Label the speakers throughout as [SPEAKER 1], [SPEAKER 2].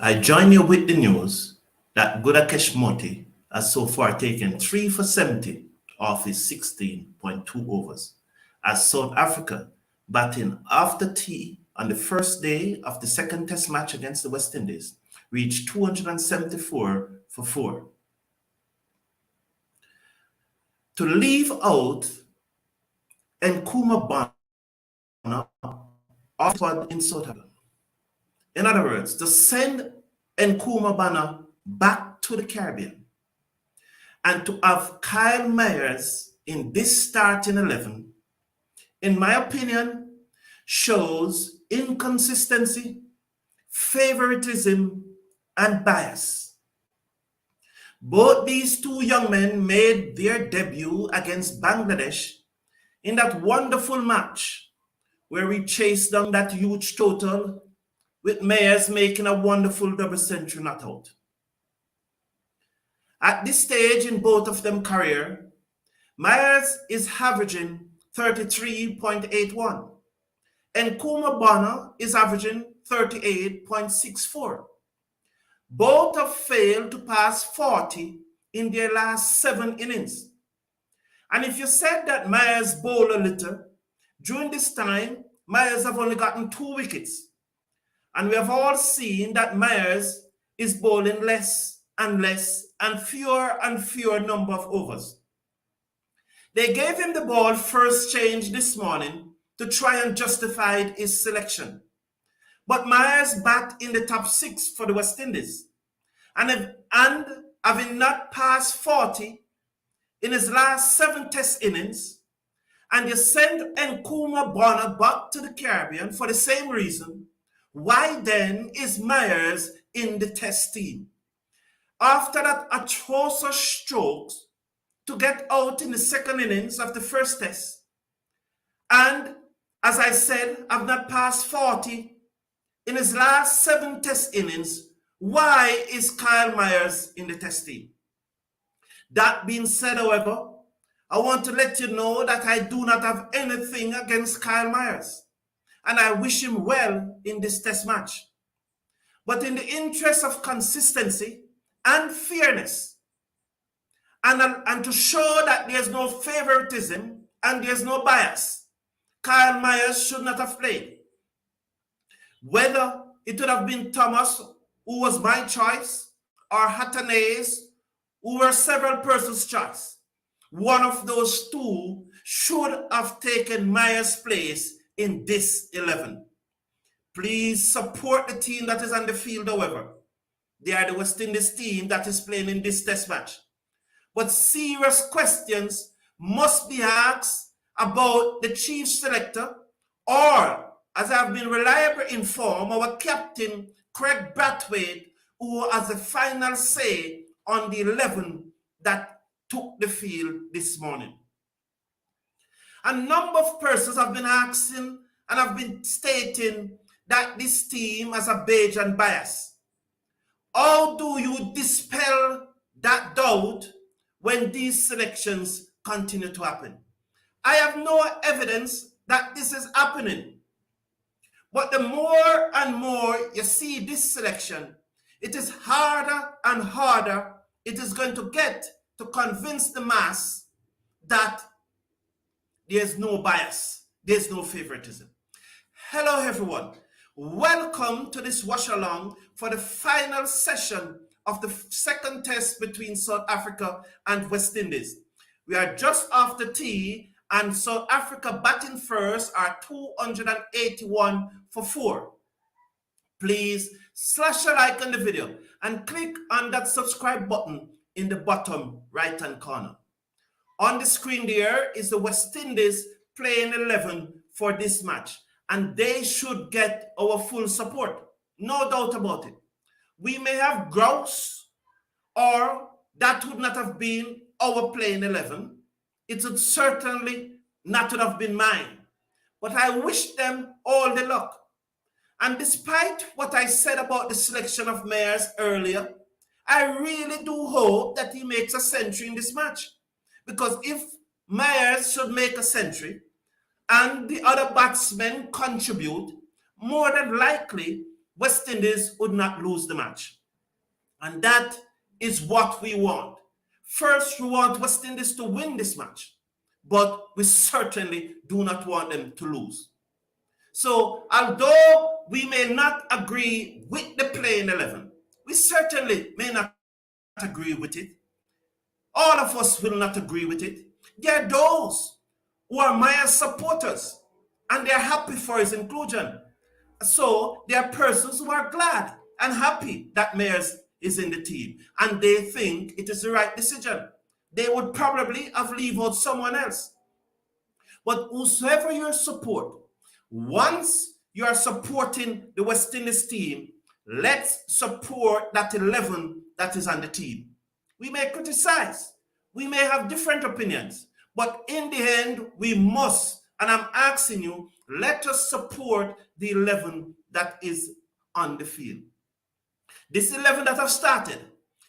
[SPEAKER 1] I join you with the news that Gudakesh Moti has so far taken 3 for 70 off his 16.2 overs, as South Africa, batting after tea on the first day of the second test match against the West Indies, reached 274 for 4. To leave out Nkuma Bana off in South Africa. In other words, to send Nkuma Bana back to the Caribbean and to have Kyle Myers in this starting 11, in my opinion, shows inconsistency, favoritism, and bias. Both these two young men made their debut against Bangladesh in that wonderful match where we chased down that huge total with Myers making a wonderful double century not out. At this stage in both of them career, Myers is averaging 33.81 and Nkuma Bana is averaging 38.64. Both have failed to pass 40 in their last 7 innings. And if you said that Myers bowled a little, during this time, Myers have only gotten 2 wickets. And we have all seen that Myers is bowling less and less and fewer number of overs. They gave him the ball first change this morning to try and justify his selection. But Myers bat in the top 6 for the West Indies. And having not passed 40 in his last 7 test innings, and you send Nkuma Bana back to the Caribbean for the same reason, why then is Myers in the test team? After that atrocious strokes to get out in the second innings of the first test, and as I said, have not passed 40 in his last 7 test innings, why is Kyle Myers in the test team? That being said, however, I want to let you know that I do not have anything against Kyle Myers, and I wish him well in this test match. But in the interest of consistency and fairness, and to show that there's no favoritism and there's no bias, Kyle Myers should not have played. Whether it would have been Thomas, who was my choice, or Hatanese, who were several persons' choice, one of those two should have taken Myers' place in this 11. Please support the team that is on the field, however. They are the West Indies team that is playing in this test match. But serious questions must be asked about the chief selector, or, as I've been reliably informed, our captain, Craig Blackwood, who has the final say on the 11 that took the field this morning. A number of persons have been asking and have been stating that this team has a Bayesian bias. How do you dispel that doubt when these selections continue to happen? I have no evidence that this is happening. But the more and more you see this selection, it is harder and harder it is going to get to convince the mass that there's no bias, there's no favoritism. Hello everyone, welcome to this watch along for the final session of the second test between South Africa and West Indies. We are just after tea and South Africa batting first are 281 for 4. Please slash a like on the video and click on that subscribe button in the bottom right hand corner. On the screen there is the West Indies playing 11 for this match, and they should get our full support, no doubt about it. We may have grouse, or that would not have been our playing 11. It would certainly not would have been mine, but I wish them all the luck. And despite what I said about the selection of Myers earlier, I really do hope that he makes a century in this match. Because if Myers should make a century and the other batsmen contribute, more than likely West Indies would not lose the match. And that is what we want. First, we want West Indies to win this match, but we certainly do not want them to lose. So, although we may not agree with the playing 11, we certainly may not agree with it. All of us will not agree with it. There are those who are Maya's supporters, and they're happy for his inclusion. So there are persons who are glad and happy that Mayers is in the team, and they think it is the right decision. They would probably have leave out someone else. But whosoever you support, once you are supporting the West Indies team, let's support that 11 that is on the team. We may criticize, we may have different opinions, but in the end, we must, and I'm asking you, let us support the 11 that is on the field. This 11 that have started,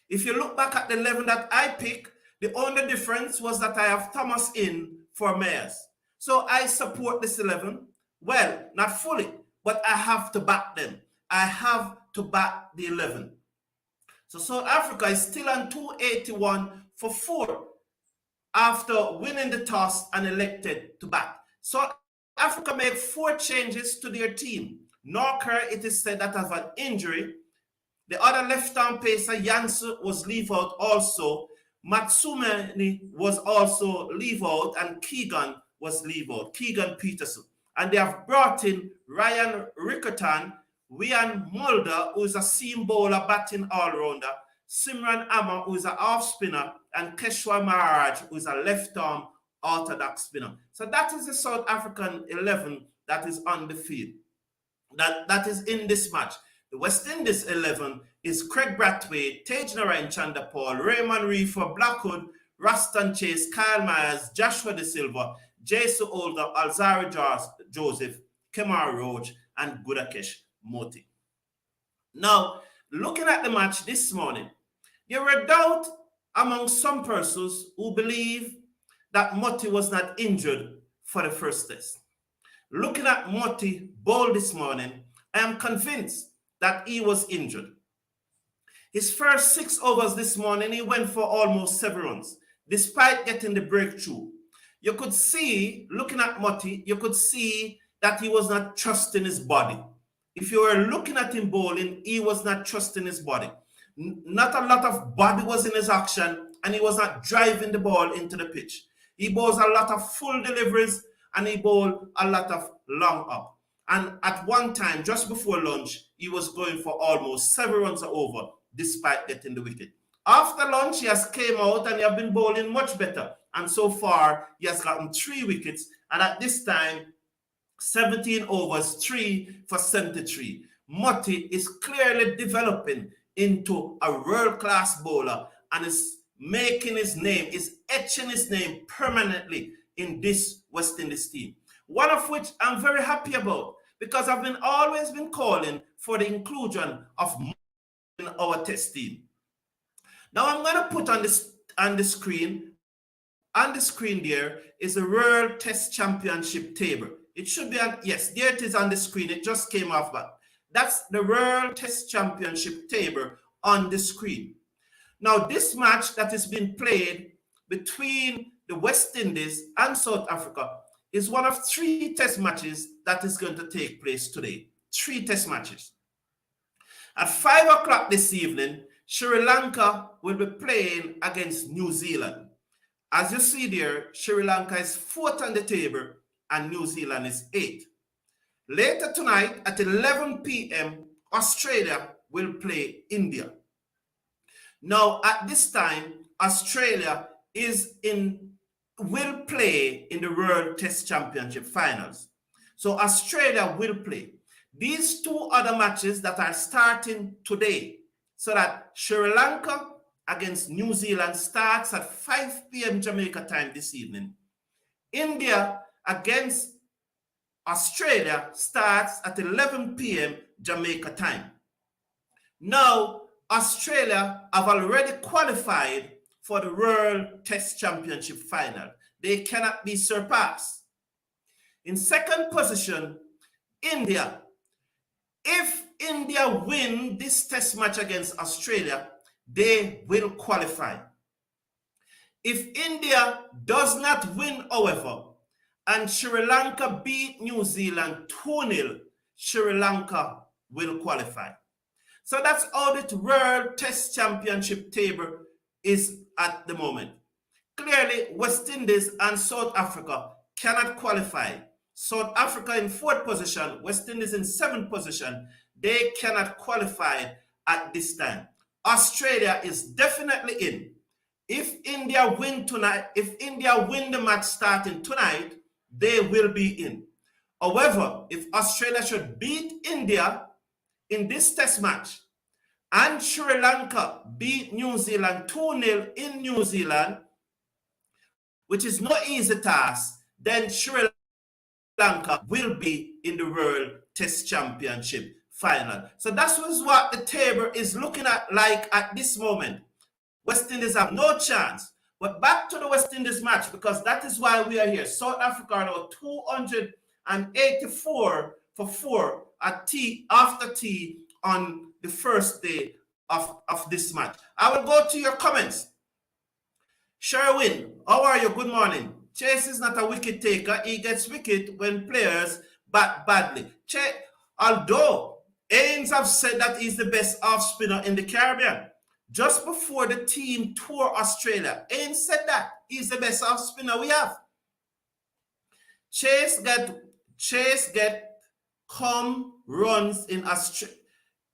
[SPEAKER 1] if you look back at the 11 that I picked, the only difference was that I have Thomas in for Mayers. So I support this 11. Well, not fully, but I have to back them. I have to back the 11. So South Africa is still on 281 for 4 after winning the toss and elected to bat. South Africa made 4 changes to their team. Norker, it is said, that has an injury. The other left-arm pacer, Janssen, was leave out also. Matsumeni was also leave out, and Keegan was leave out, Keegan Peterson. And they have brought in Ryan Rickerton, Wian Mulder, who is a seam bowler, batting all-rounder, Simran Amma, who is an off-spinner, and Keshwa Maharaj, who is a left-arm orthodox spinner. So that is the South African 11 that is on the field, that is in this match. The West Indies 11 is Craig Brathwaite, Tej Narayan Chanderpaul, Raymond Reeve for Blackwood, Roston Chase, Kyle Myers, Joshua De Silva, Jason Older, Alzari Joseph, Kemar Roach, and Gudakesh Moti. Now, looking at the match this morning, there were doubt among some persons who believe that Moti was not injured for the first test. Looking at Moti bowl this morning, I am convinced that he was injured. His first 6 overs this morning, he went for almost 7 runs, despite getting the breakthrough. You could see, looking at Moti, you could see that he was not trusting his body. If you were looking at him bowling, he was not trusting his body. Not a lot of body was in his action, and he was not driving the ball into the pitch. He bowls a lot of full deliveries, and he bowled a lot of long up. And at one time, just before lunch, he was going for almost 7 runs over, despite getting the wicket. After lunch, he has came out and he has been bowling much better. And so far, he has gotten 3 wickets. And at this time, 17 overs, 3 for 73. Moti is clearly developing into a world-class bowler and is making his name, is etching his name permanently in this West Indies team. One of which I'm very happy about, because I've always been calling for the inclusion of Moti in our test team. Now I'm going to put on the screen there is the World Test Championship table. It should be on, yes, there it is on the screen. It just came off back. That's the World Test Championship table on the screen. Now this match that is being played between the West Indies and South Africa is one of 3 test matches that is going to take place today. 3 test matches. At 5 o'clock this evening, Sri Lanka will be playing against New Zealand. As you see there, Sri Lanka is 4th on the table and New Zealand is 8th. Later tonight at 11 p.m., Australia will play India. Now at this time, Australia will play in the World Test Championship finals. So Australia will play. These 2 other matches that are starting today, so that Sri Lanka against New Zealand starts at 5 p.m. Jamaica time this evening. India against Australia starts at 11 p.m. Jamaica time. Now, Australia have already qualified for the World Test Championship final. They cannot be surpassed. In second position, India. If India win this test match against Australia, they will qualify. If India does not win, however, and Sri Lanka beat New Zealand 2-0, Sri Lanka will qualify. So that's how the World Test Championship table is at the moment. Clearly, West Indies and South Africa cannot qualify. South Africa in 4th position, West Indies in 7th position. They cannot qualify at this time. Australia is definitely in. If India win tonight, if India win the match starting tonight, they will be in. However, if Australia should beat India in this test match and Sri Lanka beat New Zealand 2-0 in New Zealand, which is no easy task, then Sri Lanka will be in the World Test Championship final. So that's what the table is looking at like at this moment. West Indies have no chance. But back to the West Indies match, because that is why we are here. South Africa are now 284 for 4 at tea after tea on the first day of this match. I will go to your comments. Sherwin, how are you? Good morning. Chase is not a wicket taker. He gets wicket when players bat badly. Although Ains have said that he's the best off spinner in the Caribbean. Just before the team tour Australia, Ains said that he's the best off spinner we have. Chase get come runs in Australia.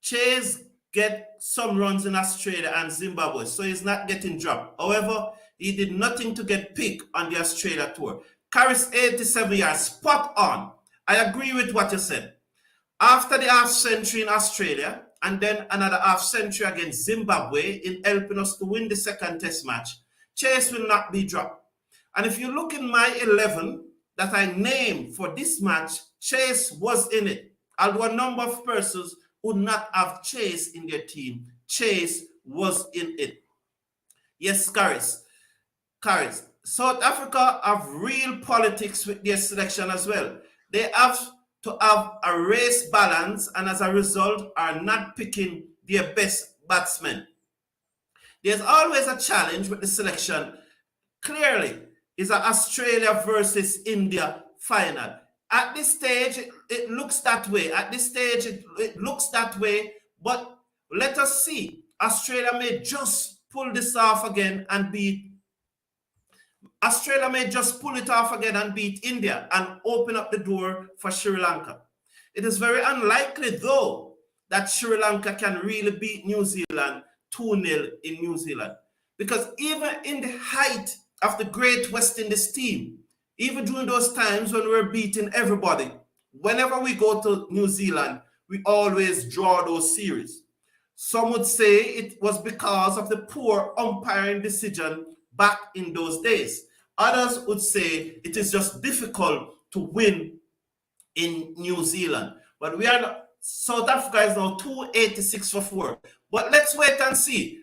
[SPEAKER 1] Chase get some runs in Australia and Zimbabwe, so he's not getting dropped. However, he did nothing to get picked on the Australia tour. Carries 87 yards, spot on. I agree with what you said. After the half century in Australia, and then another half century against Zimbabwe in helping us to win the second test match, Chase will not be dropped. And if you look in my 11 that I named for this match, Chase was in it. Although a number of persons would not have Chase in their team, Chase was in it. Yes, Caris. South Africa have real politics with their selection as well. They have to have a race balance, and as a result are not picking their best batsmen. There's always a challenge with the selection. Clearly, is an Australia versus India final. At this stage, it looks that way. At this stage, it looks that way, but let us see. Australia may just pull this off again and beat Australia may just pull it off again and beat India and open up the door for Sri Lanka. It is very unlikely, though, that Sri Lanka can really beat New Zealand 2-0 in New Zealand. Because even in the height of the great West Indies team, even during those times when we're beating everybody, whenever we go to New Zealand, we always draw those series. Some would say it was because of the poor umpiring decision back in those days. Others would say it is just difficult to win in New Zealand. But South Africa is now 286 for 4. But let's wait and see.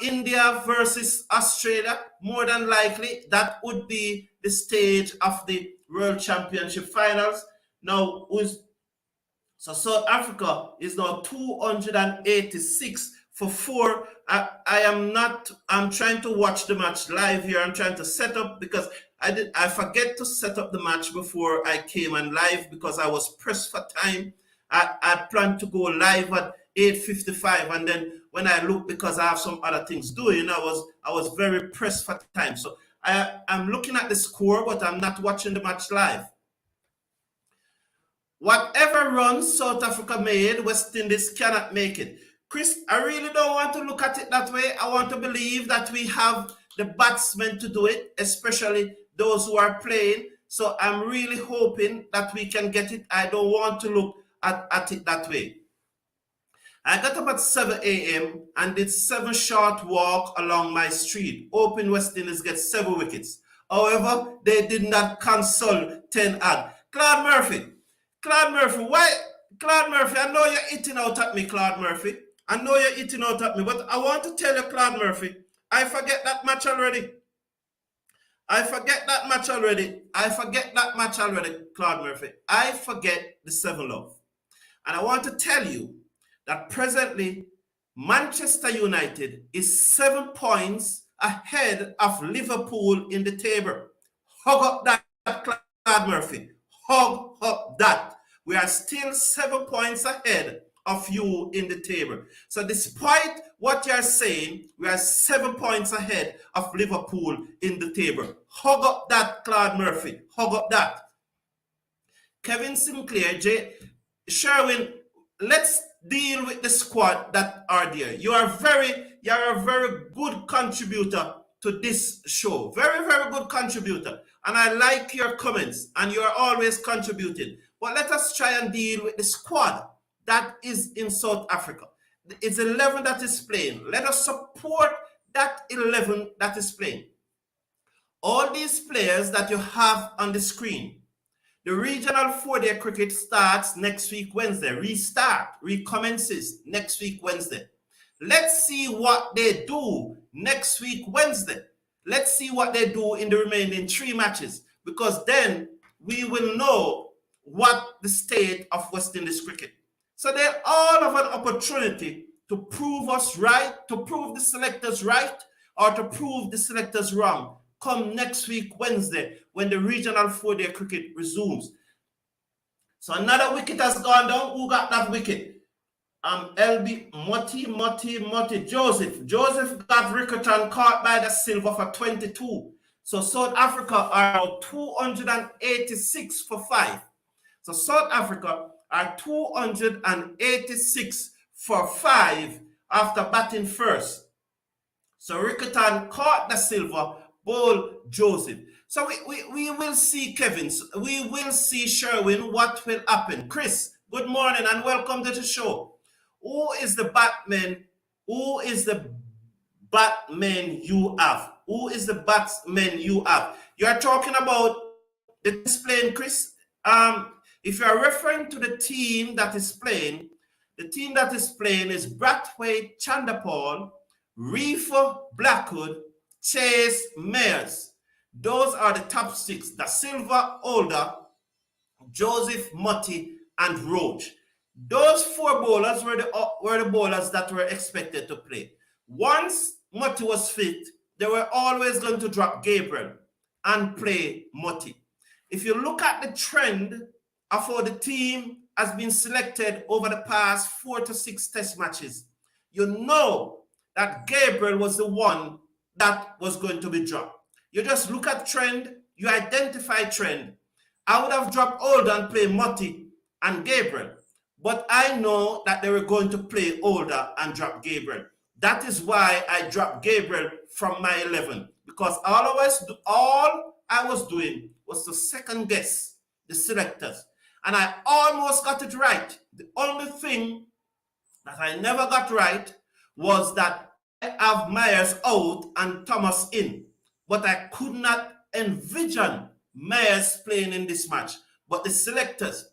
[SPEAKER 1] India versus Australia, more than likely, that would be the stage of the World Championship finals. Now, so South Africa is now 286 for 4. I'm trying to watch the match live here. I'm trying to set up because I forget to set up the match before I came on live because I was pressed for time. I planned to go live at 8:55, and then when I looked, because I have some other things doing, I was very pressed for time. So I'm looking at the score, but I'm not watching the match live. Whatever runs South Africa made, West Indies cannot make it. Chris, I really don't want to look at it that way. I want to believe that we have the batsmen to do it, especially those who are playing. So I'm really hoping that we can get it. I don't want to look at it that way. I got up at 7 a.m. and did 7 short walk along my street. Hoping West Indies get 7 wickets. However, they did not consult 10 ad. Claude Murphy, why? Claude Murphy, I know you're eating out at me, Claude Murphy. I know you're eating out at me, but I want to tell you, Claude Murphy, I forget that match already. Claude Murphy. I forget the 7 love. And I want to tell you that presently Manchester United is 7 points ahead of Liverpool in the table. Hug up that, Claude Murphy. Hug up that. We are still 7 points ahead of you in the table. So despite what you're saying, we are 7 points ahead of Liverpool in the table. Hug up that, Claude Murphy. Hug up that. Kevin Sinclair, Sherwin, let's deal with the squad that are there. You're a very good contributor to this show. Very, very good contributor. And I like your comments, and you're always contributing. But let us try and deal with the squad that is in South Africa. It's 11 that is playing. Let us support that 11 that is playing. All these players that you have on the screen, the regional 4-day cricket starts next week Wednesday. Recommences next week Wednesday. Let's see what they do next week Wednesday. Let's see what they do in the remaining 3 matches, because then we will know what the state of West Indies cricket. So they all have an opportunity to prove us right, to prove the selectors right, or to prove the selectors wrong come next week Wednesday when the regional 4-day cricket resumes. So another wicket has gone down. Who got that wicket? LB Moti Joseph. Joseph got Rickerton caught by the Silva for 22. So South Africa are now 286 for 5. So South Africa are 286 for 5 after batting first. So Rickerton caught the Silva, ball Joseph. So we will see, Kevin. We will see, Sherwin, what will happen. Chris, good morning and welcome to the show. Who is the Batman? Who is the Batman you have? Who is the Batsmen you have? You are talking about the display, Chris. If you are referring to the team that is playing, the team that is playing is Blackwood, Chandapal, Reefer, Blackwood, Chase, Mayers. Those are the top 6. The Silva, Older, Joseph, Moti, and Roach. Those 4 bowlers were the bowlers that were expected to play. Once Moti was fit, they were always going to drop Gabriel and play Moti. If you look at the trend of how the team has been selected over the past 4 to 6 test matches, you know that Gabriel was the one that was going to be dropped. You just look at trend, you identify trend. I would have dropped Older and play Moti and Gabriel, but I know that they were going to play Older and drop Gabriel. That is why I dropped Gabriel from my 11, because all I was doing was to second guess the selectors, and I almost got it right. The only thing that I never got right was that I have Myers out and Thomas in, but I could not envision Myers playing in this match. But the selectors,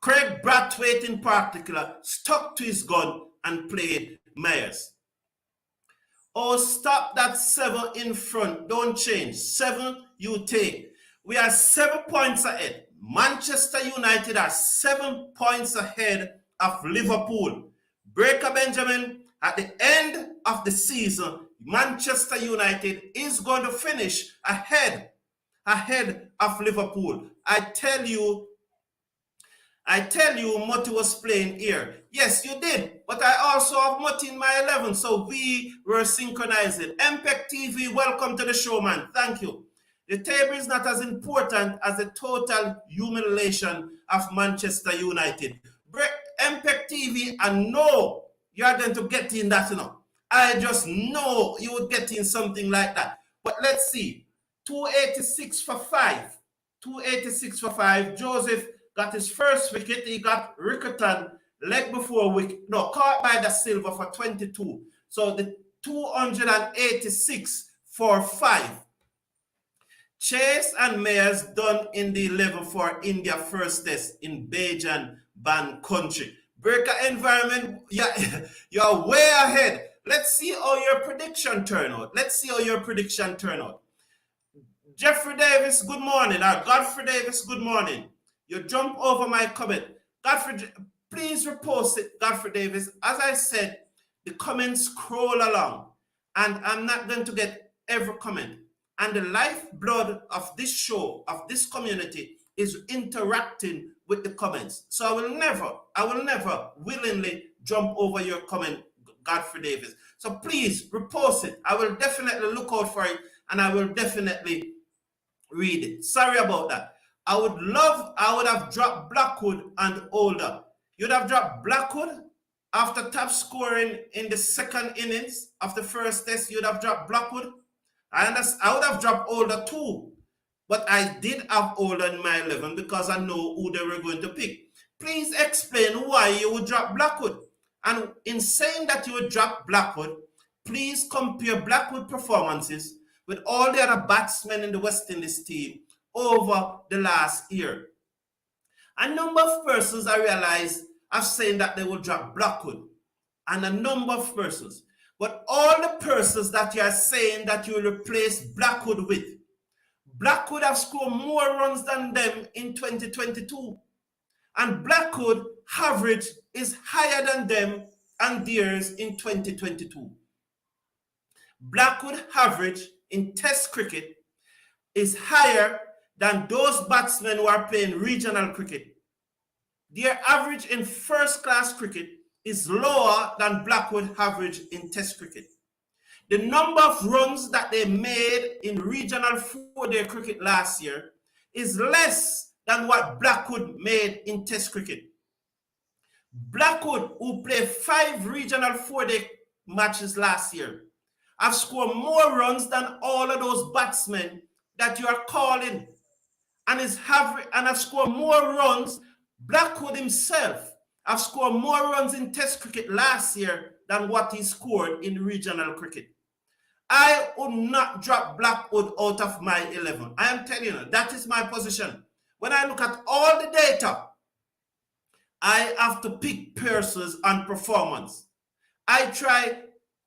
[SPEAKER 1] Craig Brathwaite in particular, stuck to his gun and played Myers. Oh, stop that 7 in front. Don't change. 7 you take. We are 7 points ahead. Manchester United are 7 points ahead of Liverpool. Breaker Benjamin, at the end of the season, Manchester United is going to finish ahead of Liverpool. I tell you, Moti was playing here. Yes, you did. But I also have Moti in my 11, so we were synchronizing. MPEC TV, welcome to the show, man. Thank you. The table is not as important as the total humiliation of Manchester United. MPEC TV, I know you are going to get in that, I just know you would get in something like that. But let's see. 286 for 5. 286 for 5. Joseph got his first wicket. He got Rickerton leg before wicket. No, caught by the Silva for 22. So the 286 for 5. Chase and Mayers done in the 11 for India first test in Bajan Ban country. Breaker environment, yeah, you're way ahead. Let's see how your prediction turn out. Jeffrey Davis, good morning. Godfrey Davis, good morning. You jump over my comment. Godfrey, Please repost it, Godfrey Davis. As I said, the comments scroll along, and I'm not going to get every comment. And the lifeblood of this show, of this community, is interacting with the comments. So I will never willingly jump over your comment, Godfrey Davis. So please repost it. I will definitely look out for it, and I will definitely read it. Sorry about that. I would have dropped Blackwood and Older. You'd have dropped Blackwood after top scoring in the second innings of the first test. You'd have dropped Blackwood. I would have dropped Older too, but I did have Older in my 11 because I know who they were going to pick. Please explain why you would drop Blackwood. And in saying that you would drop Blackwood, please compare Blackwood performances with all the other batsmen in the West Indies team over the last year. A number of persons, I realize, are saying that they will drop Blackwood. And a number of persons. But all the persons that you are saying that you will replace Blackwood with, Blackwood have scored more runs than them in 2022. And Blackwood average is higher than them and theirs in 2022. Blackwood average in Test cricket is higher than those batsmen who are playing regional cricket. Their average in first-class cricket is lower than Blackwood average in Test cricket. The number of runs that they made in regional 4-day cricket last year is less than what Blackwood made in Test cricket. Blackwood, who played 5 regional 4-day matches last year, have scored more runs than all of those batsmen that you are calling, and have scored more runs. Blackwood himself have scored more runs in Test cricket last year than what he scored in regional cricket. I would not drop Blackwood out of my 11. I am telling you, that is my position. When I look at all the data, I have to pick persons and performance. I try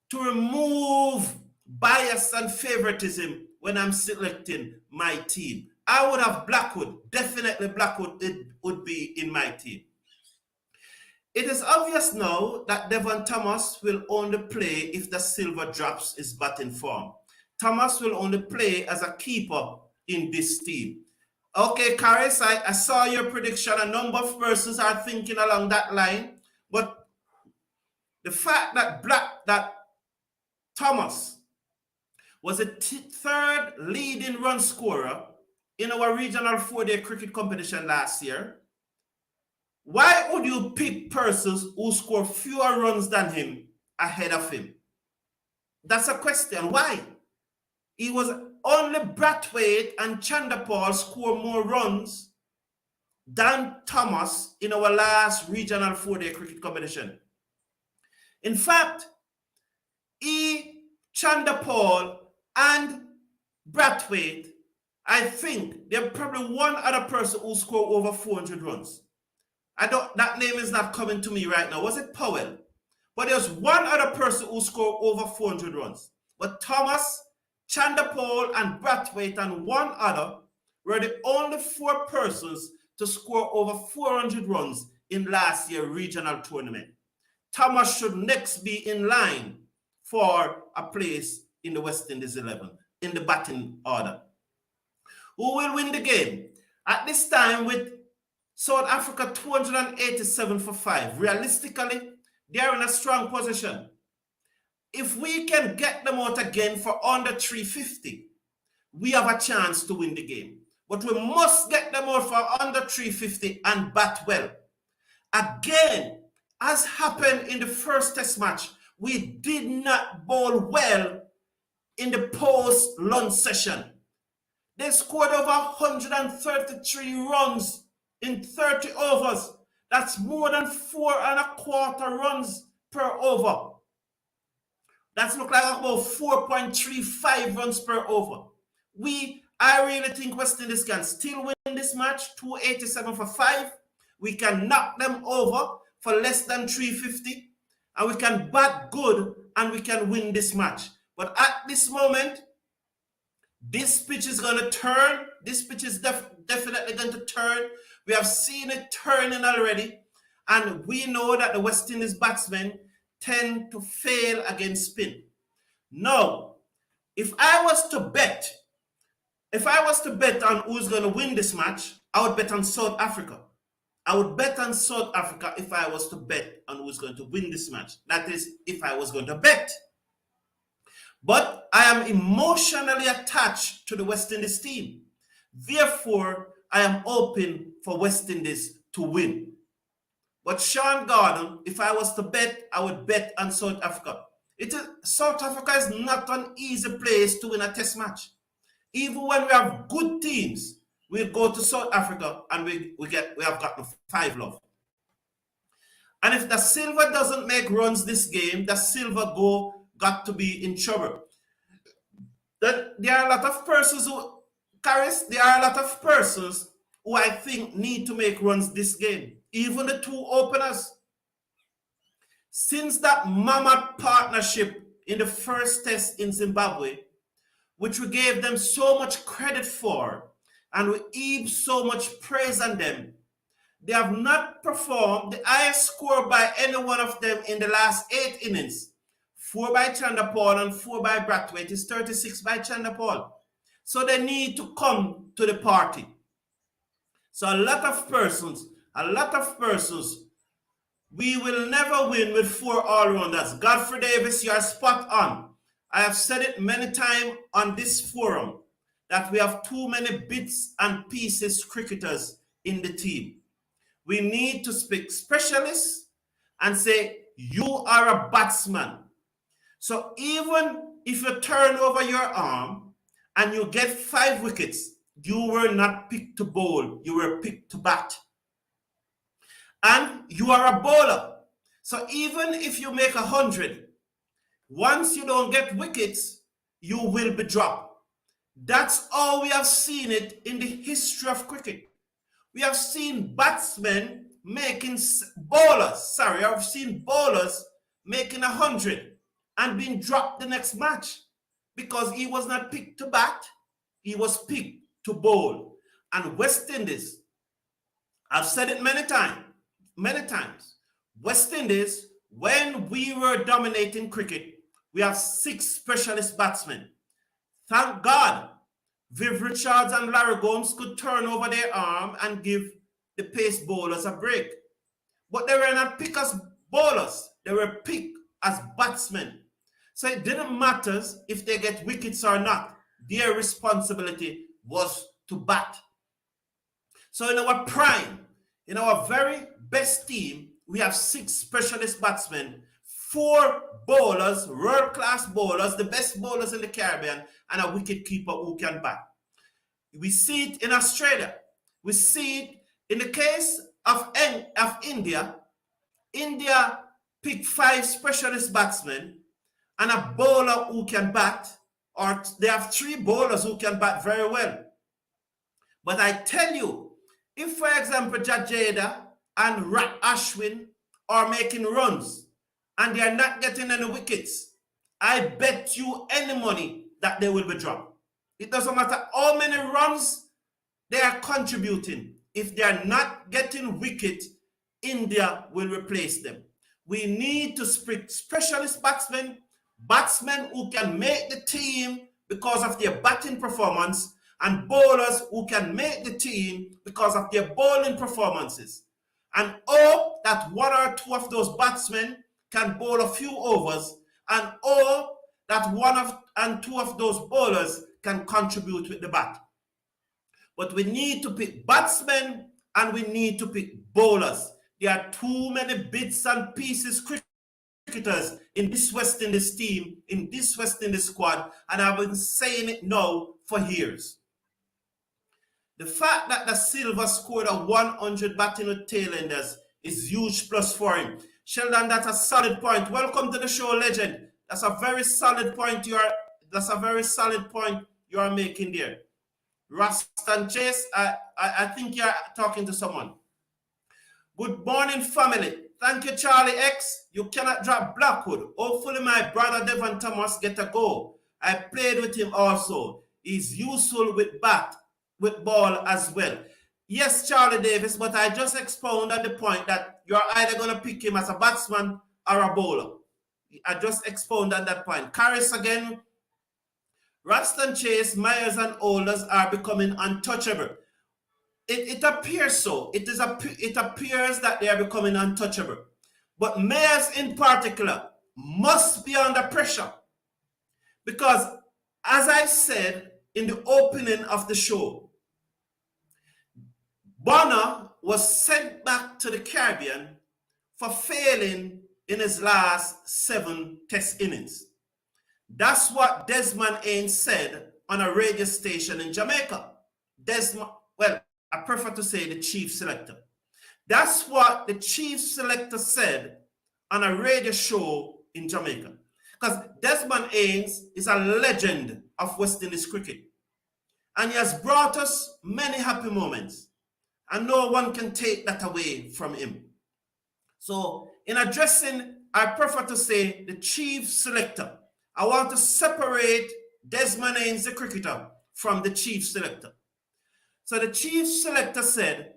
[SPEAKER 1] to remove bias and favoritism when I'm selecting my team. I would have Blackwood. Definitely Blackwood would be in my team. It is obvious now that Devon Thomas will only play if the Silva drops his batting form. Thomas will only play as a keeper in this team. Okay, Karis, I saw your prediction. A number of persons are thinking along that line. But the fact that Thomas was the third leading run scorer in our regional 4-day cricket competition last year, why would you pick persons who score fewer runs than him ahead of him? That's a question. Why? It was only Brathwaite and Chanderpaul score more runs than Thomas in our last regional 4-day cricket competition. In fact, Chanderpaul and Brathwaite, I think there's probably one other person who scored over 400 runs. That name is not coming to me right now. Was it Powell? But there's one other person who scored over 400 runs. But Thomas, Chanderpaul, and Brathwaite, and one other were the only 4 persons to score over 400 runs in last year's regional tournament. Thomas should next be in line for a place in the West Indies 11, in the batting order. Who will win the game? At this time, with South Africa 287 for 5, realistically, they are in a strong position. If we can get them out again for under 350, we have a chance to win the game. But we must get them out for under 350 and bat well. Again, as happened in the first test match, we did not bowl well in the post-lunch session. They scored over 133 runs in 30 overs. That's more than 4.25 runs per over. That's look like about 4.35 runs per over. I really think West Indies can still win this match, 287 for 5. We can knock them over for less than 350. And we can bat good and we can win this match. But at this moment, this pitch is going to turn. This pitch is definitely going to turn. We have seen it turning already. And we know that the West Indies batsmen tend to fail against spin. Now, if I was to bet on who's going to win this match, I would bet on South Africa. I would bet on South Africa if I was to bet on who's going to win this match. That is, if I was going to bet. But I am emotionally attached to the West Indies team. Therefore, I am open for West Indies to win. But Sean Gordon, if I was to bet, I would bet on South Africa. South Africa is not an easy place to win a test match. Even when we have good teams, we'll go to South Africa and we have gotten 5-love. And if the Silva doesn't make runs this game, the Silva got to be in trouble. There are a lot of persons who I think need to make runs this game. Even the two openers. Since that mammoth partnership in the first test in Zimbabwe, which we gave them so much credit for, and we heaped so much praise on them, they have not performed the highest score by any one of them in the last 8 innings. 4 by Chanderpaul and 4 by Blackwood. It is 36 by Chanderpaul. So they need to come to the party. So a lot of persons, we will never win with 4 all-rounders. Godfrey Davis, you are spot on. I have said it many times on this forum that we have too many bits and pieces cricketers in the team. We need to speak specialists and say, you are a batsman. So even if you turn over your arm and you get 5 wickets, you were not picked to bowl, you were picked to bat. And you are a bowler. So even if you make 100, once you don't get wickets, you will be dropped. That's how we have seen it in the history of cricket. We have seen batsmen making bowlers making 100 and being dropped the next match because he was not picked to bat, he was picked to bowl. And West Indies, I've said it many times, West Indies, when we were dominating cricket, we have 6 specialist batsmen. Thank God, Viv Richards and Larry Gomes could turn over their arm and give the pace bowlers a break. But they were not picked as bowlers. They were picked as batsmen. So it didn't matter if they get wickets or not. Their responsibility was to bat. So in our prime, in our very best team, we have 6 specialist batsmen, 4 bowlers, world-class bowlers, the best bowlers in the Caribbean, and a wicket keeper who can bat. We see it in Australia. We see it in the case of India. India picked 5 specialist batsmen and a bowler who can bat, or they have 3 bowlers who can bat very well. But I tell you, if, for example, Javier and Ashwin are making runs and they are not getting any wickets, I bet you any money that they will be dropped. It doesn't matter how many runs they are contributing. If they are not getting wicket, India will replace them. We need to speak specialist batsmen who can make the team because of their batting performance, and bowlers who can make the team because of their bowling performances. And hope that 1 or 2 of those batsmen can bowl a few overs, and hope that 1 and 2 of those bowlers can contribute with the bat. But we need to pick batsmen and we need to pick bowlers. There are too many bits and pieces cricketers in this West Indies team, in this West Indies squad, and I've been saying it now for years. The fact that the Silva scored a 100 batting with tailenders is huge plus for him. Sheldon, that's a solid point. Welcome to the show, legend. That's a very solid point you are making there. Roston Chase, I think you're talking to someone. Good morning, family. Thank you, Charlie X. You cannot drop Blackwood. Hopefully, my brother Devon Thomas get a go. I played with him also. He's useful with ball as well. Yes, Charlie Davis, but I just expound on the point that you're either going to pick him as a batsman or a bowler. I just expound on that point. Karras again, Roston Chase, Myers, and Olders are becoming untouchable. It appears so. It appears that they are becoming untouchable. But Myers in particular must be under pressure. Because, as I said in the opening of the show, Bonner was sent back to the Caribbean for failing in his last 7 test innings. That's what Desmond Haynes said on a radio station in Jamaica. Well, I prefer to say the chief selector. That's what the chief selector said on a radio show in Jamaica. Because Desmond Haynes is a legend of West Indies cricket. And he has brought us many happy moments. And no one can take that away from him. So in addressing, I prefer to say the chief selector. I want to separate Desmond Haynes, the cricketer, from the chief selector. So the chief selector said,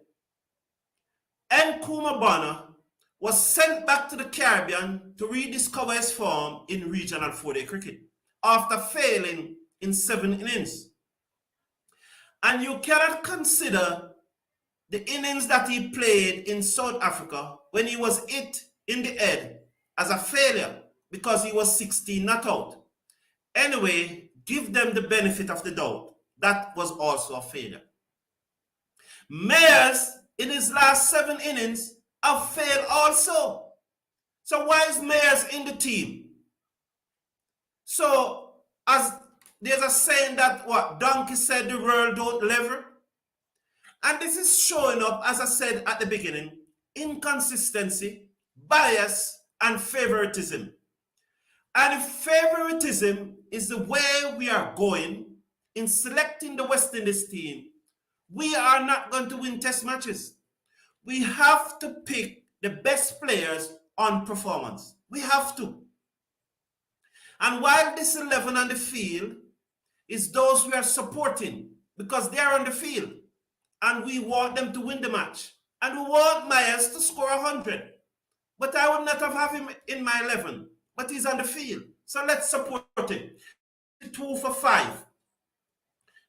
[SPEAKER 1] Nkrumah Bonner was sent back to the Caribbean to rediscover his form in regional 4-day cricket after failing in 7 innings. And you cannot consider the innings that he played in South Africa when he was hit in the head as a failure because he was 16 not out. Anyway, give them the benefit of the doubt. That was also a failure. Myers, in his last 7 innings, have failed also. So why is Myers in the team? So, as there's a saying that what Donkey said, the world don't level. And this is showing up, as I said at the beginning, inconsistency, bias, and favoritism. And if favoritism is the way we are going in selecting the West Indies team, we are not going to win test matches. We have to pick the best players on performance. We have to. And while this 11 on the field is those we are supporting because they are on the field and we want them to win the match. And we want Myers to score 100. But I would not have him in my 11. But he's on the field. So let's support him. 2 for 5.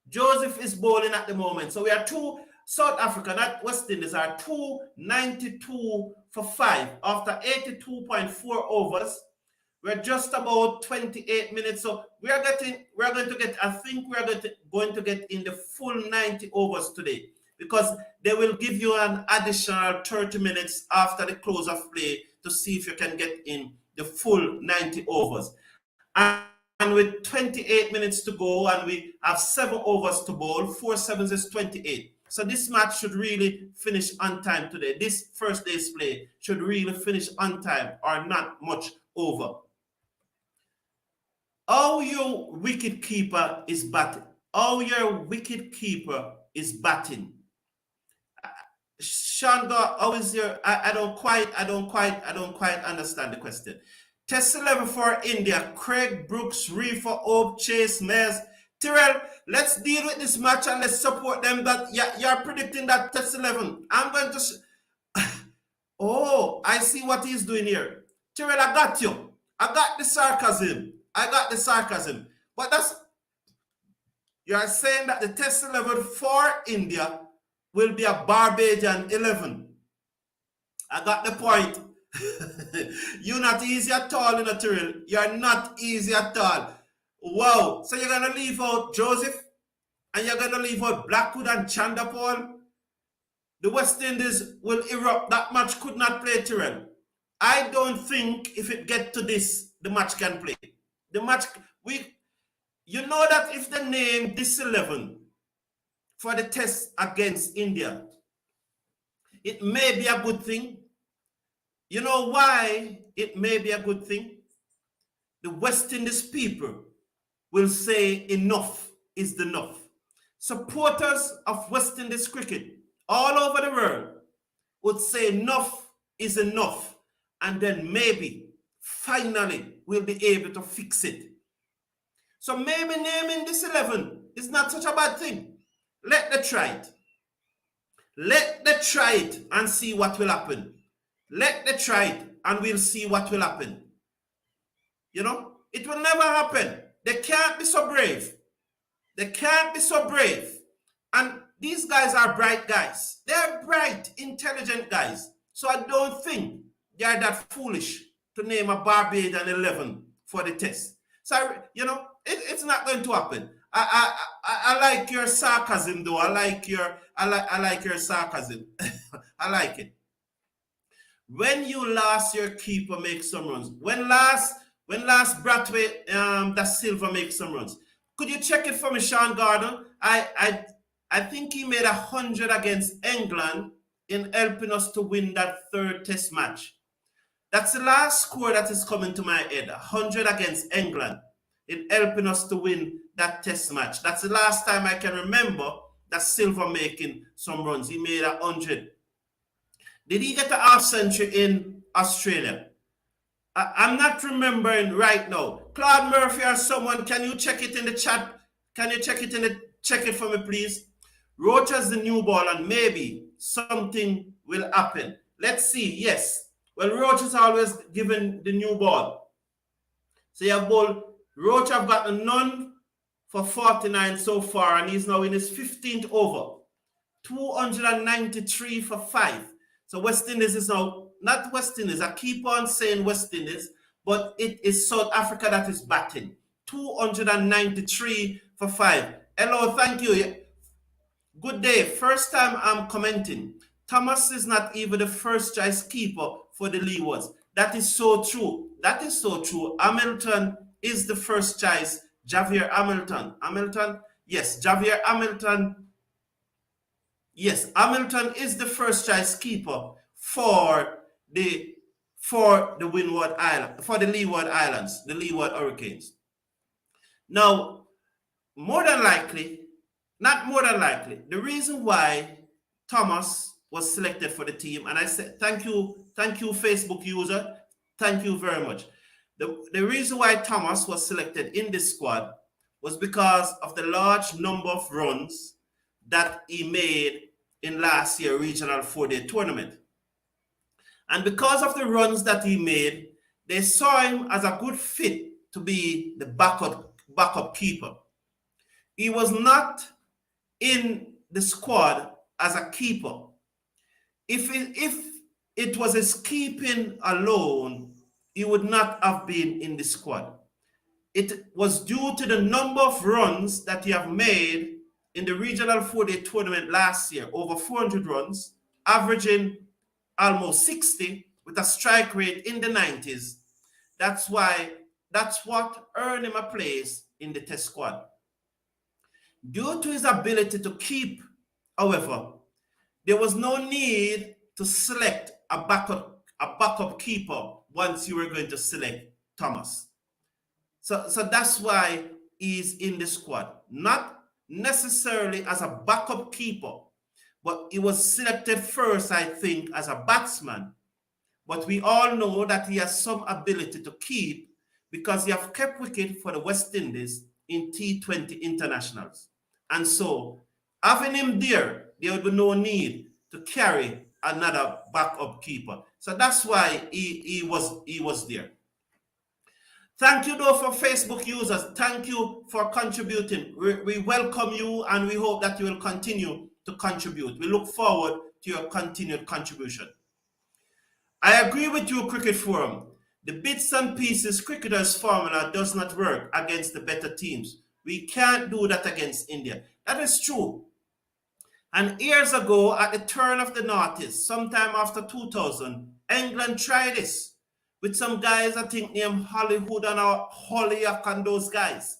[SPEAKER 1] Joseph is bowling at the moment. So we are 2, South Africa, not West Indies, are 292 for 5 after 82.4 overs. We're just about 28 minutes. So we're going to get, I think we're going to get in the full 90 overs today because they will give you an additional 30 minutes after the close of play to see if you can get in the full 90 overs. And with 28 minutes to go and we have 7 overs to bowl, 4 sevens is 28. So this match should really finish on time today. This first day's play should really finish on time or not much over. How your wicket keeper is batting. How your wicket keeper is batting. Shanga, how is your? I don't quite understand the question. Test 11 for India. Craig, Brooks, Reefer, Oak, Chase, Mays. Tyrrell, let's deal with this match and let's support them. That you're predicting that Test 11. I'm going to. Oh, I see what he's doing here. Tyrrell, I got you. I got the sarcasm. But you are saying that the Test 11 for India will be a Barbadian 11. I got the point. You're not easy at all, in a Tyrrell. You're not easy at all. Wow. So you're going to leave out Joseph and you're going to leave out Blackwood and Chandapal. The West Indies will erupt. That match could not play, Tyrrell. I don't think if it gets to this, the match can play. The match, you know that if they name this 11 for the test against India, it may be a good thing. You know why it may be a good thing? The West Indies people will say enough is enough. Supporters of West Indies cricket all over the world would say enough is enough, and then maybe, finally, we'll be able to fix it. So maybe naming this 11 is not such a bad thing. Let them try it. Let them try it and see what will happen. Let them try it and we'll see what will happen. You know, it will never happen. They can't be so brave. They can't be so brave. And these guys are bright guys. They're bright, intelligent guys. So I don't think they're that foolish to name a Barbadian 11 for the test. So, you know, it's not going to happen. I like your sarcasm, though. I like your sarcasm. I like it. When you last your keeper makes some runs. When last Bradway that Silva makes some runs. Could you check it for me, Sean Gordon? I think he made 100 against England in helping us to win that third test match. That's the last score that is coming to my head. 100 against England in helping us to win that test match. That's the last time I can remember that Silva making some runs. He made 100. Did he get a half century in Australia? I'm not remembering right now. Claude Murphy or someone, can you check it in the chat? Can you check it for me, please? Roach has the new ball and maybe something will happen. Let's see. Yes. Well, Roach is always given the new ball. So you have ball. Roach have gotten none for 49 so far, and he's now in his 15th over. 293 for 5. So West Indies is now, not West Indies, I keep on saying West Indies, but it is South Africa that is batting. 293 for 5. Hello, thank you. Good day. First time I'm commenting. Thomas is not even the first choice keeper for the Leewards. That is so true. That is so true. Hamilton is the first choice. Javier Hamilton. Yes, Javier Hamilton. Yes, Hamilton is the first choice keeper for the Windward Island, for the Leeward Islands, the Leeward Hurricanes. Now, not more than likely, the reason why Thomas was selected for the team, and I said thank you, Facebook user, thank you very much. The reason why Thomas was selected in this squad was because of the large number of runs that he made in last year's regional 4-day tournament. And because of the runs that he made, they saw him as a good fit to be the backup keeper. He was not in the squad as a keeper. If it was his keeping alone, he would not have been in the squad. It was due to the number of runs that he have made in the regional 4-day tournament last year, over 400 runs, averaging almost 60 with a strike rate in the 90s. That's what earned him a place in the test squad. Due to his ability to keep, however, there was no need to select a backup keeper once you were going to select Thomas. So that's why he's in the squad. Not necessarily as a backup keeper, but he was selected first, I think, as a batsman. But we all know that he has some ability to keep because he have kept wicket for the West Indies in T20 internationals. And so having him there would be no need to carry another backup keeper. So that's why he was there. Thank you, though, for Facebook users. Thank you for contributing. We welcome you and we hope that you will continue to contribute. We look forward to your continued contribution. I agree with you, Cricket Forum. The bits and pieces cricketers formula does not work against the better teams. We can't do that against India. That is true. And years ago, at the turn of the noughties, sometime after 2000, England tried this with some guys, I think, named Hollywood and Holyoke and those guys.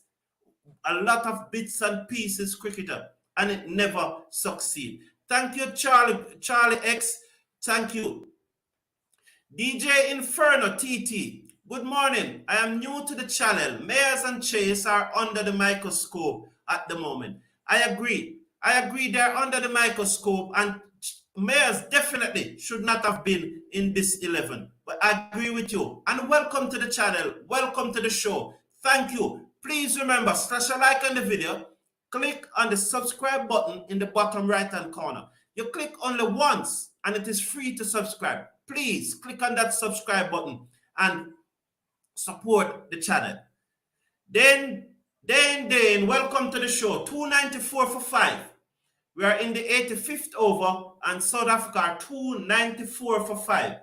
[SPEAKER 1] A lot of bits and pieces cricketer, and it never succeeded. Thank you, Charlie X. Thank you. DJ Inferno TT. Good morning. I am new to the channel. Mayers and Chase are under the microscope at the moment. I agree. They're under the microscope, and Mayers definitely should not have been in this 11. But I agree with you. And welcome to the channel. Welcome to the show. Thank you. Please remember, smash a like on the video. Click on the subscribe button in the bottom right-hand corner. You click only once and it is free to subscribe. Please click on that subscribe button and support the channel. Then, welcome to the show. 294 for 5. We are in the 85th over and South Africa are 294 for 5.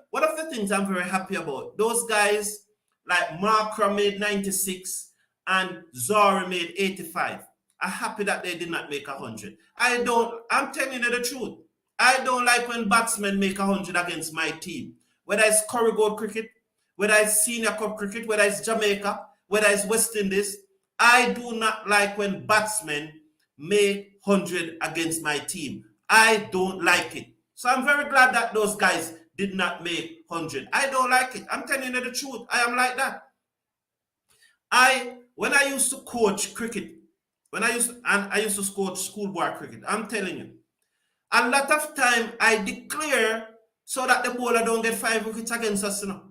[SPEAKER 1] One of the things I'm very happy about, those guys like Markram made 96 and Zori made 85. I'm happy that they did not make 100. I'm telling you the truth. I don't like when batsmen make 100 against my team. Whether it's Corrigal cricket, whether it's Senior Cup cricket, whether it's Jamaica, whether it's West Indies, I do not like when batsmen make 100 against my team. I don't like it. So I'm very glad that those guys did not make 100. I don't like it. I'm telling you the truth. I am like that. When I used to coach cricket, I used to coach schoolboy cricket, I'm telling you, a lot of time I declare so that the bowler don't get 5 wickets against us. You know?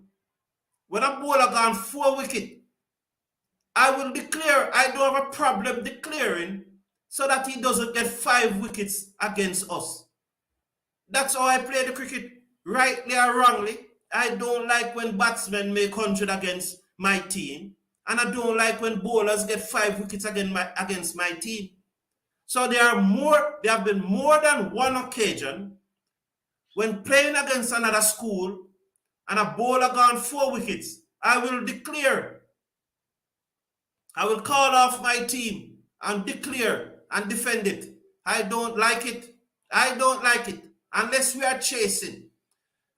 [SPEAKER 1] When a bowler gone 4 wickets, I will declare, I don't have a problem declaring so that he doesn't get 5 wickets against us. That's how I play the cricket, rightly or wrongly. I don't like when batsmen make 100 against my team, and I don't like when bowlers get 5 wickets against my team. So there have been more than one occasion when playing against another school and a bowler gone 4 wickets, I will declare. I will call off my team and declare and defend it. I don't like it. I don't like it. Unless we are chasing.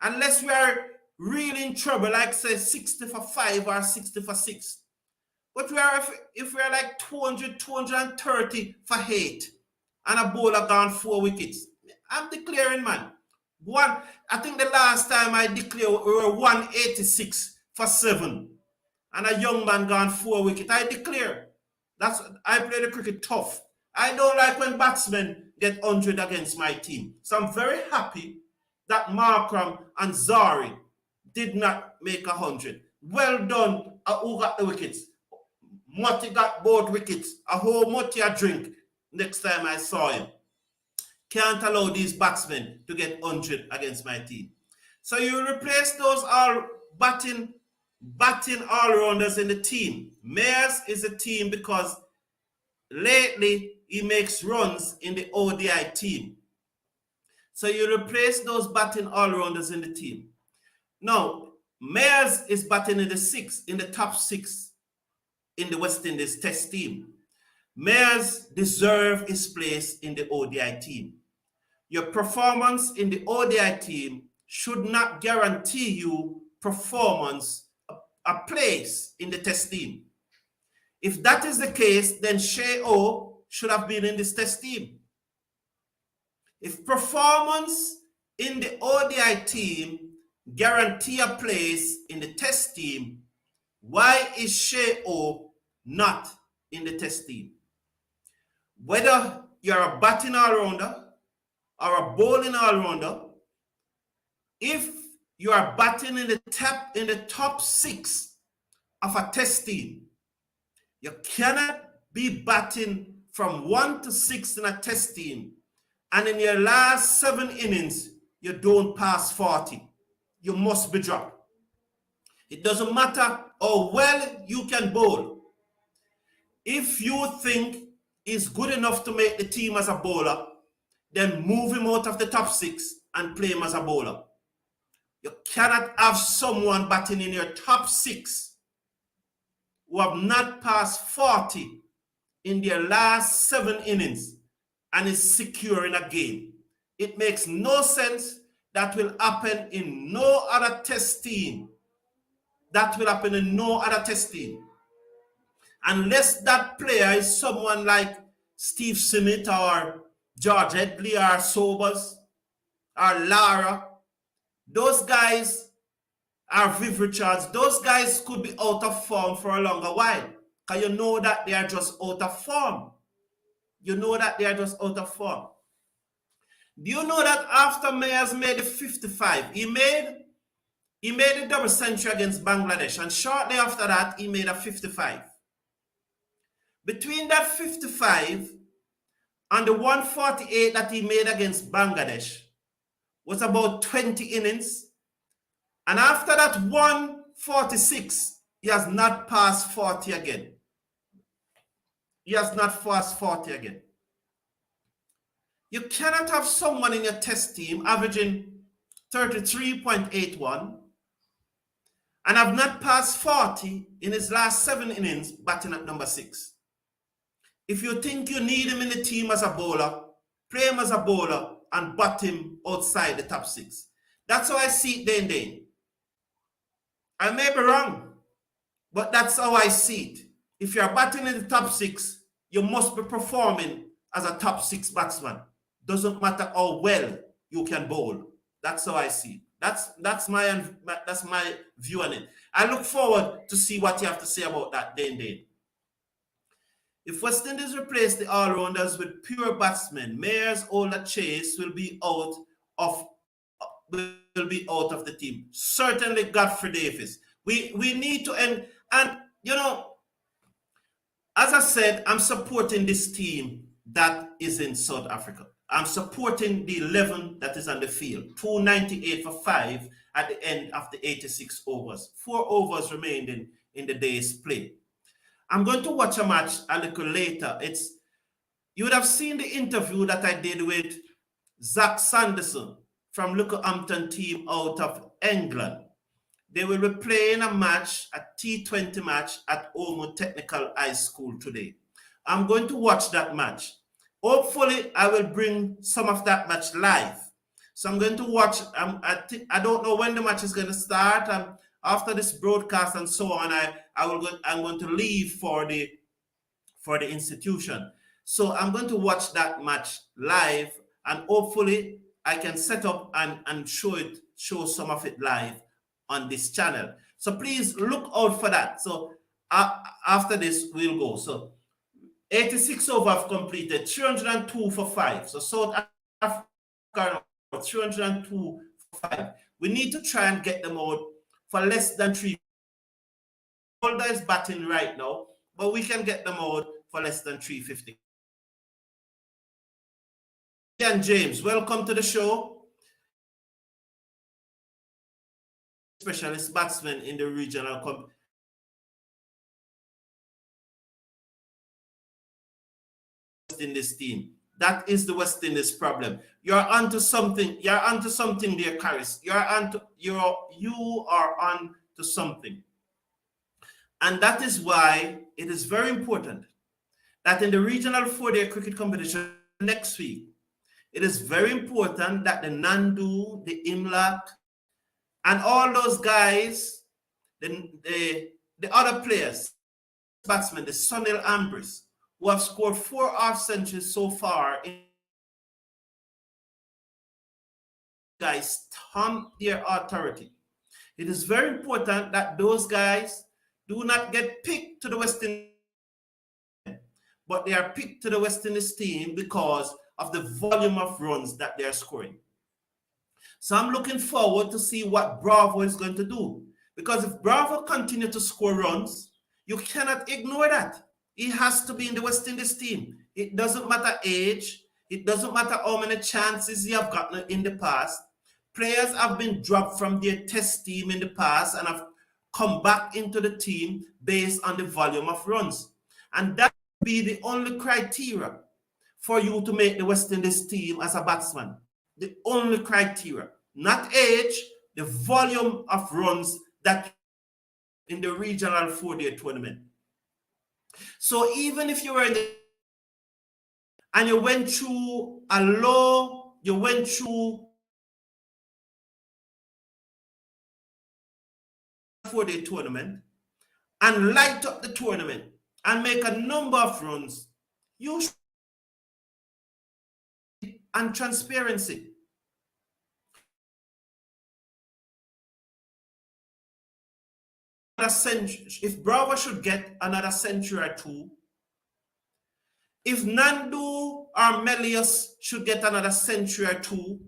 [SPEAKER 1] Unless we are really in trouble, like say 60 for 5 or 60 for 6. But if we are like 200, 230 for 8 and a bowler gone 4 wickets, I'm declaring, man. I think the last time I declared we were 186 for 7 and a young man gone 4 wickets. I declare. I play the cricket tough. I don't like when batsmen get 100 against my team. So I'm very happy that Markram and Zari did not make 100. Well done, who got the wickets? Moti got both wickets. I hold Moti a drink next time I saw him. Can't allow these batsmen to get 100 against my team. So you replace those all batting all-rounders in the team. Mayers is a team because lately he makes runs in the ODI team. So you replace those batting all-rounders in the team. Now, Mayers is batting in the top 6 in the West Indies test team. Mayers deserve his place in the ODI team. Your performance in the ODI team should not guarantee you performance, a place in the test team. If that is the case, then Shea O should have been in this test team. If performance in the ODI team guarantee a place in the test team, why is Shea O not in the test team? Whether you're a batting all-rounder or a bowling all-rounder, if you are batting in the top 6 of a test team, you cannot be batting from 1 to 6 in a test team, and in your last 7 innings, you don't pass 40. You must be dropped. It doesn't matter how well you can bowl. If you think he's good enough to make the team as a bowler, then move him out of the top 6 and play him as a bowler. You cannot have someone batting in your top 6 who have not passed 40 in their last 7 innings and is secure in a game. It makes no sense. That will happen in no other test team. That will happen in no other test team. Unless that player is someone like Steve Smith or George Headley or Sobers or Lara. Those guys are Viv Richards. Those guys could be out of form for a longer while. Because you know that they are just out of form. You know that they are just out of form. Do you know that after Mayers made the 55, he made a double century against Bangladesh, and shortly after that, he made a 55. Between that 55 And the 148 that he made against Bangladesh was about 20 innings. And after that 146, he has not passed 40 again. He has not passed 40 again. You cannot have someone in your test team averaging 33.81 and have not passed 40 in his last 7 innings batting at number 6. If you think you need him in the team as a bowler, play him as a bowler and bat him outside the top 6. That's how I see it, Dane. I may be wrong, but that's how I see it. If you're batting in the top 6, you must be performing as a top 6 batsman. Doesn't matter how well you can bowl. That's how I see it. That's my view on it. I look forward to see what you have to say about that, Dane. If West Indies replace the all-rounders with pure batsmen, Mayer's older Chase will be out of the team. Certainly Godfrey Davis. We need to end, and you know, as I said, I'm supporting this team that is in South Africa. I'm supporting the 11 that is on the field. 298 for 5 at the end of the 86 overs. 4 overs remained in the day's play. I'm going to watch a match a little later. You would have seen the interview that I did with Zach Sanderson from Littlehampton team out of England. They will be playing a match, a T20 match at Omo Technical High School today. I'm going to watch that match. Hopefully, I will bring some of that match live. So I'm going to watch. I don't know when the match is going to start. After this broadcast and so on, I'm going to leave for the institution. So I'm going to watch that match live, and hopefully I can set up and show some of it live on this channel. So please look out for that. So after this, we'll go. So 86 over have completed, 302 for 5. So South Africa 302 for 5. We need to try and get them out for less than 3. Holder is batting right now, but we can get them out for less than 350. And James, welcome to the show. Specialist batsman in the regional competition. In this team. That is the West Indies problem. You're onto something. You're onto something, dear Caris. You are on to something. And that is why it is very important that in the regional 4-day cricket competition next week, it is very important that the Nandu, the Imlak, and all those guys, the other players, batsmen, the Sunil Ambris, who have scored 4 half-centuries so far, guys stamp their authority. It is very important that those guys do not get picked to the West Indies, but they are picked to the West Indies team because of the volume of runs that they are scoring. So I'm looking forward to see what Bravo is going to do. Because if Bravo continue to score runs, you cannot ignore that. He has to be in the West Indies team. It doesn't matter age. It doesn't matter how many chances he have gotten in the past. Players have been dropped from their test team in the past and have come back into the team based on the volume of runs. And that will be the only criteria for you to make the West Indies team as a batsman. The only criteria. Not age, the volume of runs that in the regional 4-day tournament. So even if you were in the and you went through a low, you went through 4-day tournament and light up the tournament and make a number of runs, you should and transparency. If Bravo should get another century or 2, if Nandu or Melius should get another century or 2,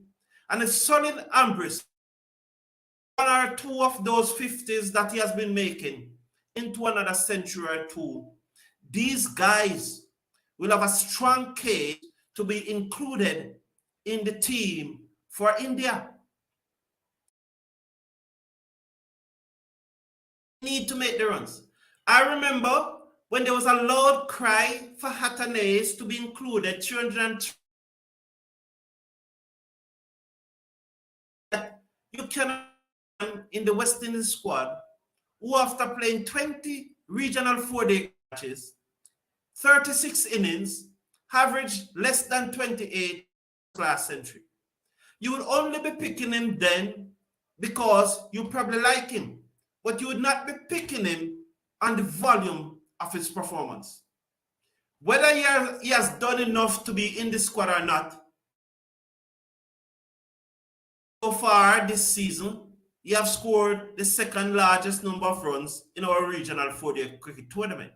[SPEAKER 1] and if Solid Ambris, 1 or 2 of those 50s that he has been making into another century or 2, these guys will have a strong case to be included in the team for India. Need to make the runs. I remember when there was a loud cry for Hatanese to be included, 203. You cannot in the West Indies squad who, after playing 20 regional 4-day matches, 36 innings, averaged less than 28 last century. You would only be picking him then because you probably like him, but you would not be picking him on the volume of his performance. Whether he has done enough to be in the squad or not, so far this season, he has scored the second largest number of runs in our regional 4-day cricket tournament.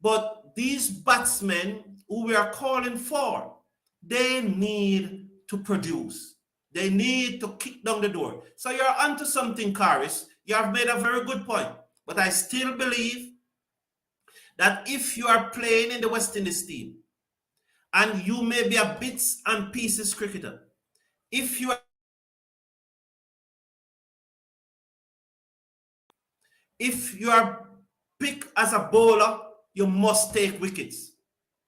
[SPEAKER 1] But these batsmen who we are calling for, they need to produce. They need to kick down the door. So you're onto something, Karis. You have made a very good point. But I still believe that if you are playing in the West Indies team, and you may be a bits and pieces cricketer, if you are picked as a bowler, you must take wickets.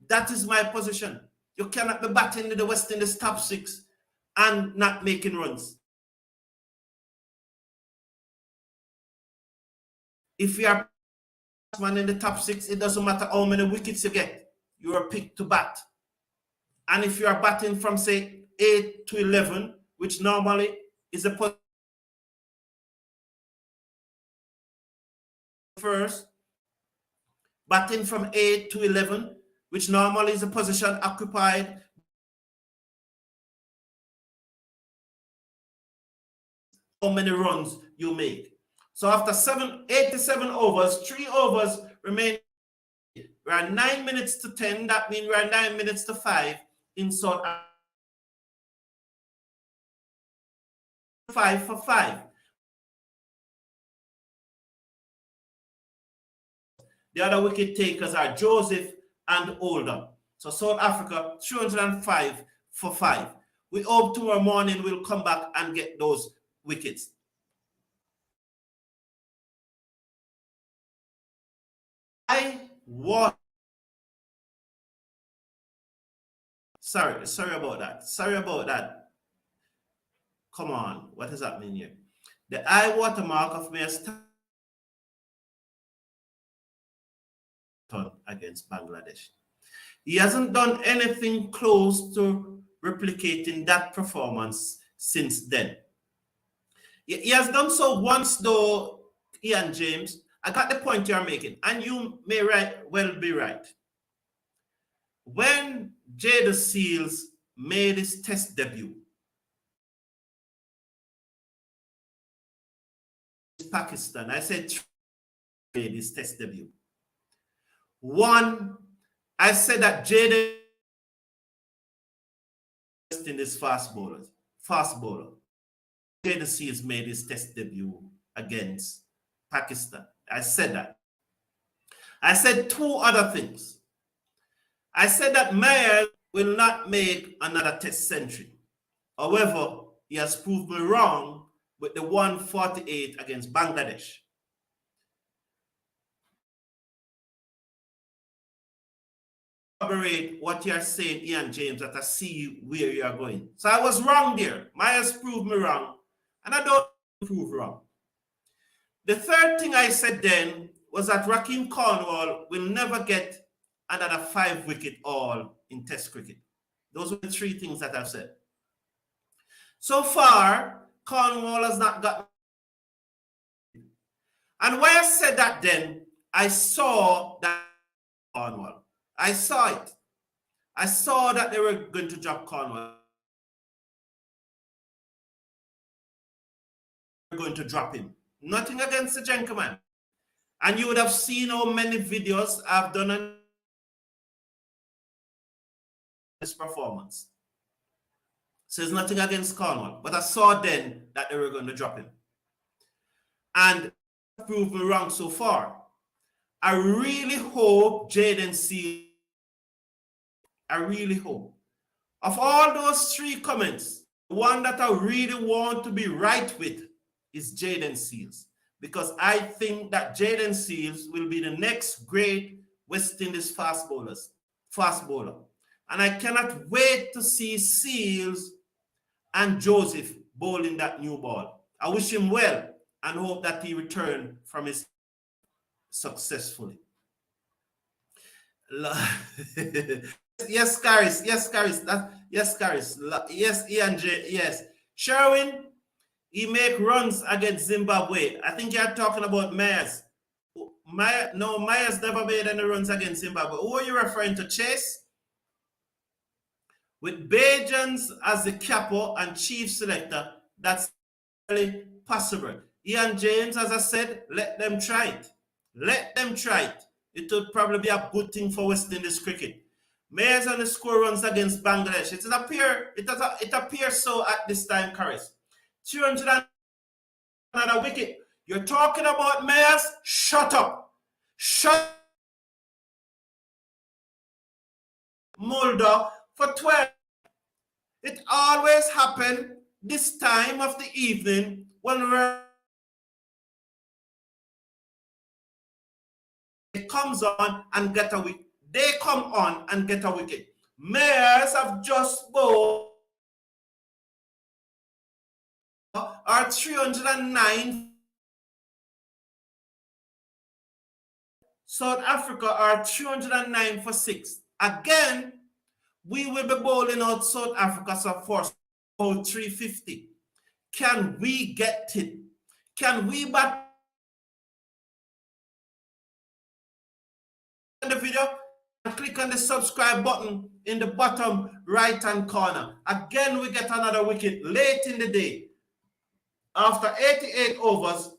[SPEAKER 1] That is my position. You cannot be batting in the West Indies top 6 and not making runs. If you are batsman in the top 6, it doesn't matter how many wickets you get. You are picked to bat. And if you are batting from, say, 8 to 11, which normally is a first, batting from 8 to 11, which normally is a position occupied how many runs you make. So after 87 overs, 3 overs remain. We are 9 minutes to 10. That means we are 9 minutes to 5 in South Africa. 5 for 5. The other wicket takers are Joseph and Oldham. So South Africa, 305 for 5. We hope tomorrow morning we'll come back and get those wickets. Sorry about that. Sorry about that. Come on, what is happening here? The high watermark of Mayor against Bangladesh. He hasn't done anything close to replicating that performance since then. He has done so once, though, Ian James. I got the point you're making, and you may well be right. When Jada Seals made his test debut, Pakistan, I said made his test debut. One, I said that Jada in this fast bowler. Jada Seals made his test debut against Pakistan. I said that. I said 2 other things. I said that Myers will not make another test century. However, he has proved me wrong with the 148 against Bangladesh. Corroborate what you're saying, Ian James, that I see where you are going. So I was wrong there. Myers proved me wrong, and I don't prove wrong. The third thing I said then was that Rakeem Cornwall will never get another 5-wicket haul in Test cricket. Those were the 3 things that I've said. So far, Cornwall has not got. And when I said that then, I saw that Cornwall. I saw it. I saw that they were going to drop Cornwall. They were going to drop him. Nothing against the gentleman. And you would have seen how many videos I've done on this performance. So there's nothing against Cornwall. But I saw then that they were going to drop him. And proved me wrong so far. I really hope Jaden Seals. I really hope. Of all those three comments, the one that I really want to be right with is Jaden Seals. Because I think that Jaden Seals will be the next great West Indies fast bowler. And I cannot wait to see Seals and Joseph bowling that new ball. I wish him well and hope that he return from his successfully. Yes, Caris. Yes, Caris. Yes, Caris. Yes, Ian J. Yes. Sherwin, he make runs against Zimbabwe. I think you're talking about Myers. No, Myers never made any runs against Zimbabwe. Who are you referring to? Chase? With Bajans as the capo and chief selector, that's really possible. Ian James, as I said, let them try it. Let them try it. It would probably be a good thing for West Indies cricket. Mayers on the score runs against Bangladesh. It appears so at this time, Caris. 300 another wicket. You're talking about Mayers? Shut up. Shut Mulder for 12. It always happens this time of the evening when it comes on and get a wicket. They come on and get a wicket. Mayors have just bowled are 309. South Africa are 309 for 6. Again, we will be bowling out South Africa for 350. Can we get it? Can we bat in the video? And click on the subscribe button in the bottom right hand corner. Again, we get another wicket late in the day. After 88 overs,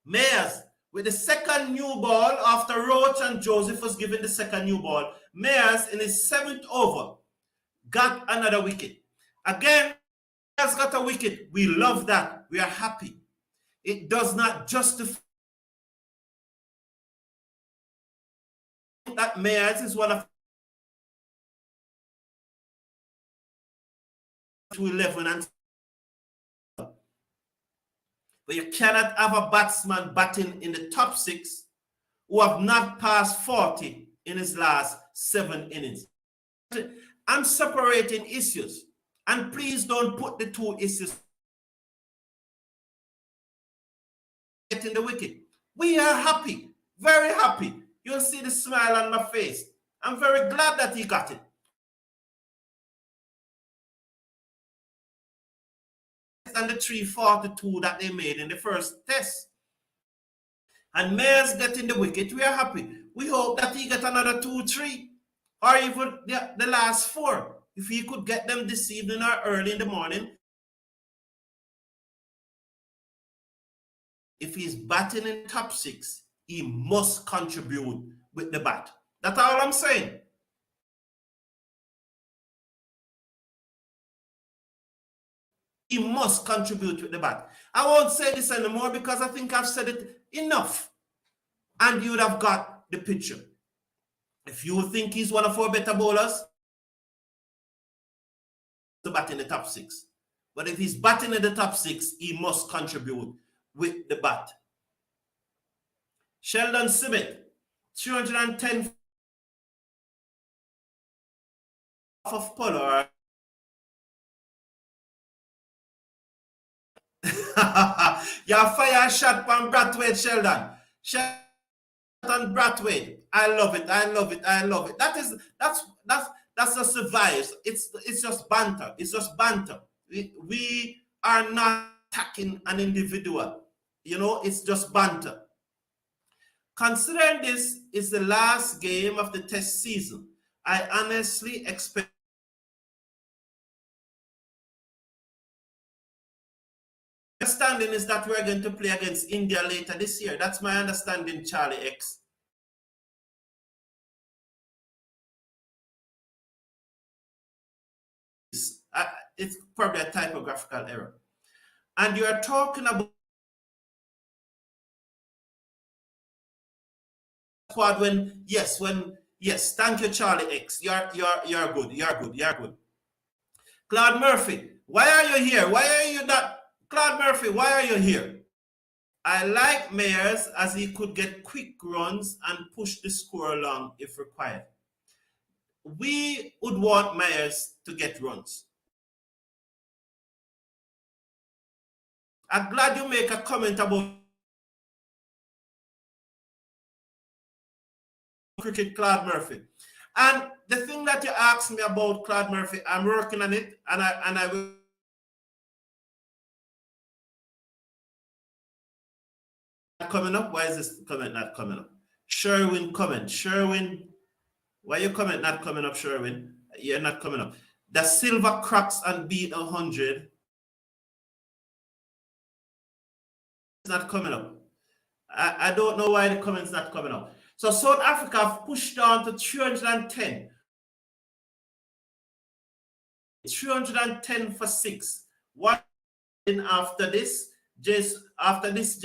[SPEAKER 1] Mayers with the second new ball after Roach and Joseph was given the second new ball. Mayers in his 7th over got another wicket. Again, Mayers got a wicket. We love that. We are happy. It does not justify that Mayers is one of 11 and but you cannot have a batsman batting in the top 6 who have not passed 40 in his last 7 innings. I'm separating issues, and please don't put the two issues in the wicket. We are happy, very happy. You'll see the smile on my face. I'm very glad that he got it. And the 342 that they made in the first test. And Mayers getting the wicket, we are happy. We hope that he get another 2-3 or even the last 4. If he could get them this evening or early in the morning. If he's batting in top 6, he must contribute with the bat. That's all I'm saying. He must contribute with the bat. I won't say this anymore because I think I've said it enough. And you would have got the picture. If you think he's one of our better bowlers, to bat in the top 6. But if he's batting in the top 6, he must contribute with the bat. Sheldon Simmett, 310 of Pollard. Your fire shot from Brathwaite, Sheldon. Sheldon Brathwaite. I love it. I love it. I love it. That's just the vibes. It's just banter. It's just banter. We are not attacking an individual. You know, it's just banter. Considering this is the last game of the test season, I honestly expect understanding is that we're going to play against India later this year. That's my understanding, Charlie X. It's probably a typographical error. And you are talking about squad when yes, thank you, Charlie X. You're good. Claude Murphy, why are you here? Why are you not Claude Murphy, why are you here? I like Mayers as he could get quick runs and push the score along if required. We would want Mayers to get runs. I'm glad you make a comment about cricket, Claude Murphy. And the thing that you asked me about Claude Murphy, I'm working on it, and I will. Coming up? Why is this comment not coming up? Sherwin comment. Sherwin, why your comment not coming up, Sherwin? You're not coming up. The Silva cracks and beat 100. It's not coming up. I don't know why the comment's not coming up. So South Africa have pushed down to 310. 310 for 6. What after this? Just after this,